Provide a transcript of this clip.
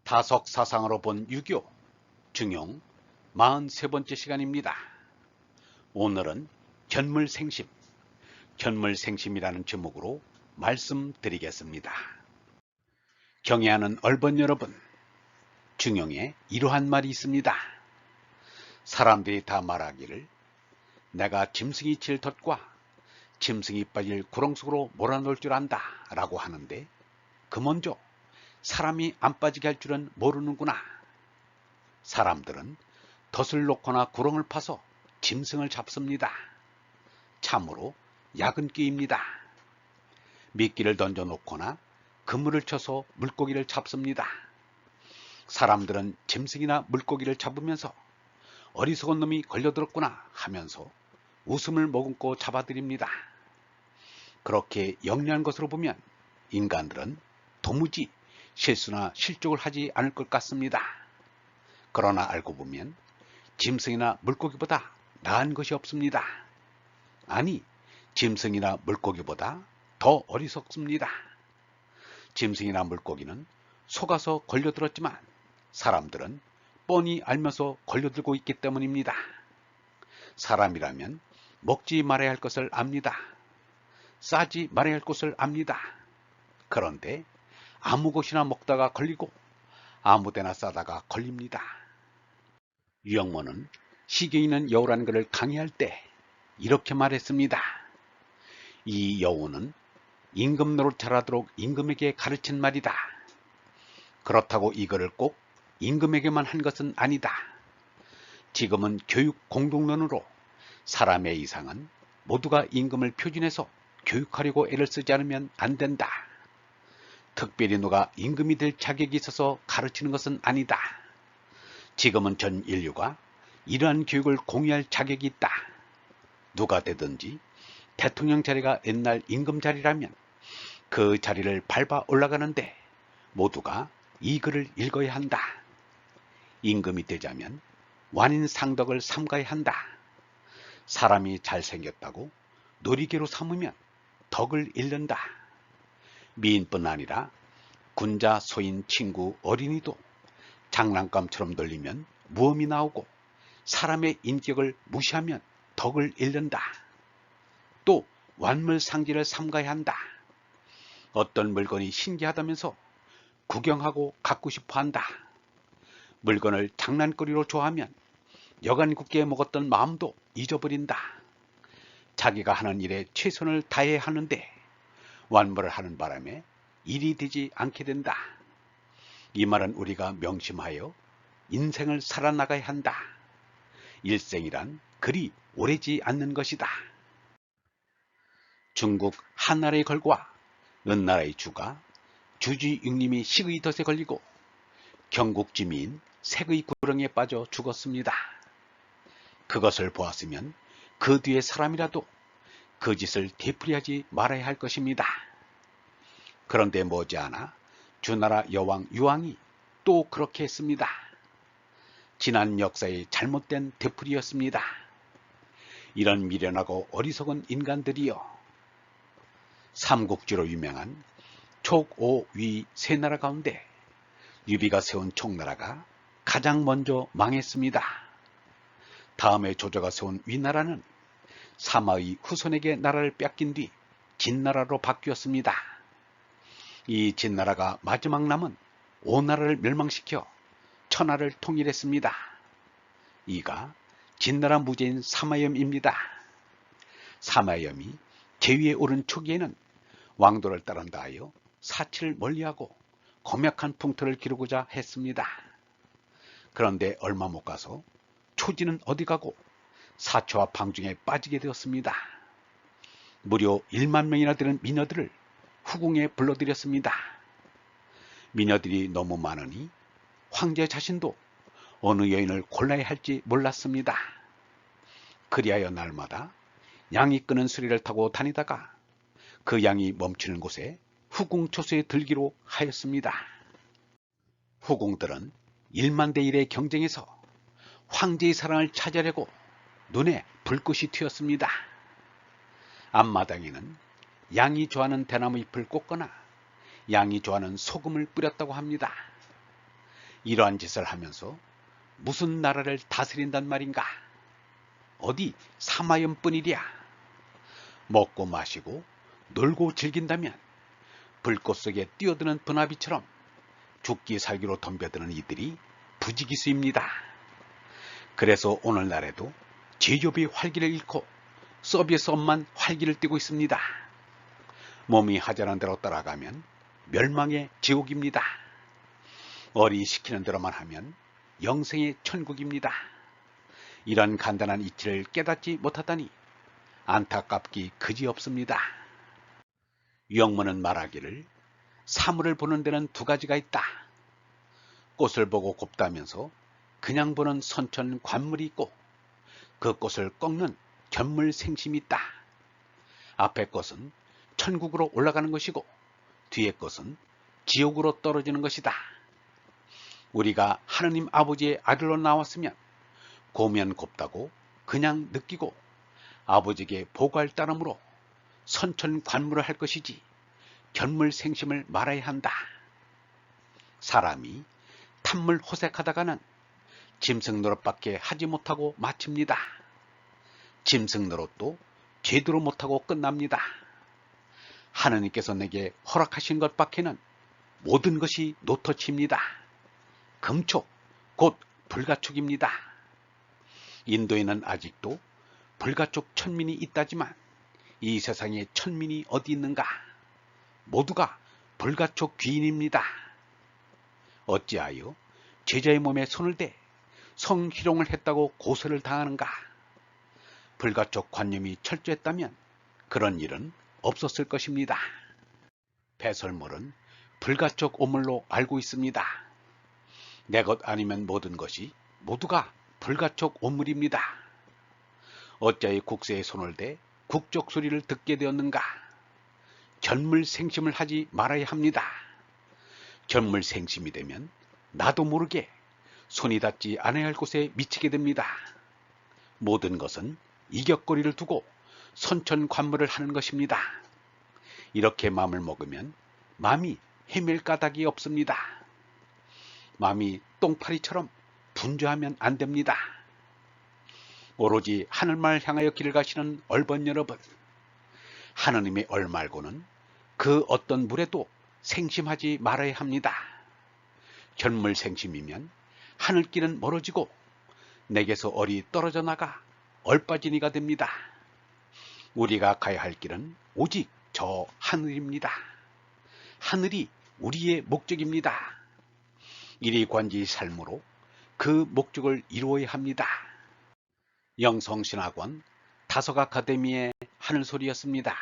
다석 사상으로 본 유교 중용 43번째 시간입니다. 오늘은 견물생심, 견물생심이라는 제목으로 말씀드리겠습니다. 경애하는 얼번 여러분, 중용에 이러한 말이 있습니다. 사람들이 다 말하기를 내가 짐승이 칠 덫과 짐승이 빠질 구렁 속으로 몰아넣을 줄 안다 라고 하는데 그 먼저 사람이 안 빠지게 할 줄은 모르는구나. 사람들은 덫을 놓거나 구렁을 파서 짐승을 잡습니다. 참으로 야근끼입니다. 미끼를 던져 놓거나 그물을 쳐서 물고기를 잡습니다. 사람들은 짐승이나 물고기를 잡으면서 어리석은 놈이 걸려들었구나 하면서 웃음을 머금고 잡아들입니다. 그렇게 영리한 것으로 보면 인간들은 도무지 실수나 실족을 하지 않을 것 같습니다. 그러나 알고 보면 짐승이나 물고기보다 나은 것이 없습니다. 아니, 짐승이나 물고기보다 더 어리석습니다. 짐승이나 물고기는 속아서 걸려들었지만 사람들은 뻔히 알면서 걸려들고 있기 때문입니다. 사람이라면 먹지 말아야 할 것을 압니다. 싸지 말아야 할 것을 압니다. 그런데 아무 것이나 먹다가 걸리고 아무데나 싸다가 걸립니다. 유영모는 시계에 있는 여우라는 것을 강의할 때 이렇게 말했습니다. 이 여우는 임금 노릇 잘하도록 임금에게 가르친 말이다. 그렇다고 이거를 꼭 임금에게만 한 것은 아니다. 지금은 교육 공동론으로 사람의 이상은 모두가 임금을 표준해서 교육하려고 애를 쓰지 않으면 안 된다. 특별히 누가 임금이 될 자격이 있어서 가르치는 것은 아니다. 지금은 전 인류가 이러한 교육을 공유할 자격이 있다. 누가 되든지 대통령 자리가 옛날 임금 자리라면 그 자리를 밟아 올라가는데 모두가 이 글을 읽어야 한다. 임금이 되자면 완인상덕을 삼가야 한다. 사람이 잘생겼다고 놀이개로 삼으면 덕을 잃는다. 미인뿐 아니라 군자, 소인, 친구, 어린이도 장난감처럼 놀리면 무엄이 나오고 사람의 인격을 무시하면 덕을 잃는다. 또 완물상지를 삼가야 한다. 어떤 물건이 신기하다면서 구경하고 갖고 싶어 한다. 물건을 장난거리로 좋아하면 여간 굳게 먹었던 마음도 잊어버린다. 자기가 하는 일에 최선을 다해야 하는데 완물을 하는 바람에 일이 되지 않게 된다. 이 말은 우리가 명심하여 인생을 살아나가야 한다. 일생이란 그리 오래지 않는 것이다. 중국 한나라의 걸과 은나라의 주가 주지육림이 식의 덫에 걸리고 경국 지미인 색의 구렁에 빠져 죽었습니다. 그것을 보았으면 그 뒤에 사람이라도 그 짓을 되풀이하지 말아야 할 것입니다. 그런데 머지않아 주나라 여왕 유왕이 또 그렇게 했습니다. 지난 역사의 잘못된 되풀이였습니다. 이런 미련하고 어리석은 인간들이여. 삼국지로 유명한 촉, 오, 위 세 나라 가운데 유비가 세운 촉나라가 가장 먼저 망했습니다. 다음에 조조가 세운 위나라는 사마의 후손에게 나라를 뺏긴 뒤 진나라로 바뀌었습니다. 이 진나라가 마지막 남은 오나라를 멸망시켜 천하를 통일했습니다. 이가 진나라 무제인 사마염입니다. 사마염이 제위에 오른 초기에는 왕도를 따른다 하여 사치를 멀리하고 검약한 풍토를 기르고자 했습니다. 그런데 얼마 못 가서 초지는 어디 가고 사치와 방중에 빠지게 되었습니다. 무려 1만 명이나 되는 미녀들을 후궁에 불러들였습니다. 미녀들이 너무 많으니 황제 자신도 어느 여인을 골라야 할지 몰랐습니다. 그리하여 날마다 양이 끄는 수레를 타고 다니다가 그 양이 멈추는 곳에 후궁 초소에 들기로 하였습니다. 후궁들은 1만 대 1의 경쟁에서 황제의 사랑을 차지하려고 눈에 불꽃이 튀었습니다. 앞마당에는 양이 좋아하는 대나무 잎을 꽂거나 양이 좋아하는 소금을 뿌렸다고 합니다. 이러한 짓을 하면서 무슨 나라를 다스린단 말인가? 어디 사마염뿐이랴. 먹고 마시고 놀고 즐긴다면 불꽃 속에 뛰어드는 분화비처럼 죽기 살기로 덤벼드는 이들이 부지기수입니다. 그래서 오늘날에도 제조업이 활기를 잃고 서비스업만 활기를 띠고 있습니다. 몸이 하자는 대로 따라가면 멸망의 지옥입니다. 어리 시키는 대로만 하면 영생의 천국입니다. 이런 간단한 이치를 깨닫지 못하다니 안타깝기 그지없습니다. 영문은 말하기를 사물을 보는 데는 두 가지가 있다. 꽃을 보고 곱다면서 그냥 보는 선천 관물이 있고 그 꽃을 꺾는 견물생심이 있다. 앞의 것은 천국으로 올라가는 것이고 뒤의 것은 지옥으로 떨어지는 것이다. 우리가 하느님 아버지의 아들로 나왔으면 고면 곱다고 그냥 느끼고 아버지에게 보고할 따름으로 선천 관물을 할 것이지 견물생심을 말아야 한다. 사람이 탐물 호색하다가는 짐승 노릇밖에 하지 못하고 마칩니다. 짐승 노릇도 제대로 못하고 끝납니다. 하느님께서 내게 허락하신 것밖에는 모든 것이 노터치입니다. 금촉, 곧 불가촉입니다. 인도에는 아직도 불가촉 천민이 있다지만 이 세상에 천민이 어디 있는가? 모두가 불가촉 귀인입니다. 어찌하여 제자의 몸에 손을 대 성희롱을 했다고 고소를 당하는가? 불가촉 관념이 철저했다면 그런 일은 없었을 것입니다. 배설물은 불가촉 오물로 알고 있습니다. 내 것 아니면 모든 것이 모두가 불가촉 오물입니다. 어찌하여 국세에 손을 대 국적 소리를 듣게 되었는가? 견물생심을 하지 말아야 합니다. 견물생심이 되면 나도 모르게 손이 닿지 않아야 할 곳에 미치게 됩니다. 모든 것은 이격거리를 두고 선천관물을 하는 것입니다. 이렇게 마음을 먹으면 마음이 헤맬 까닭이 없습니다. 마음이 똥파리처럼 분주하면 안 됩니다. 오로지 하늘만을 향하여 길을 가시는 얼번 여러분, 하느님의 얼 말고는 그 어떤 물에도 생심하지 말아야 합니다. 견물생심이면 하늘길은 멀어지고 내게서 얼이 떨어져 나가 얼빠진 이가 됩니다. 우리가 가야 할 길은 오직 저 하늘입니다. 하늘이 우리의 목적입니다. 이리관지 삶으로 그 목적을 이루어야 합니다. 영성신학원 다석 아카데미의 하늘소리였습니다.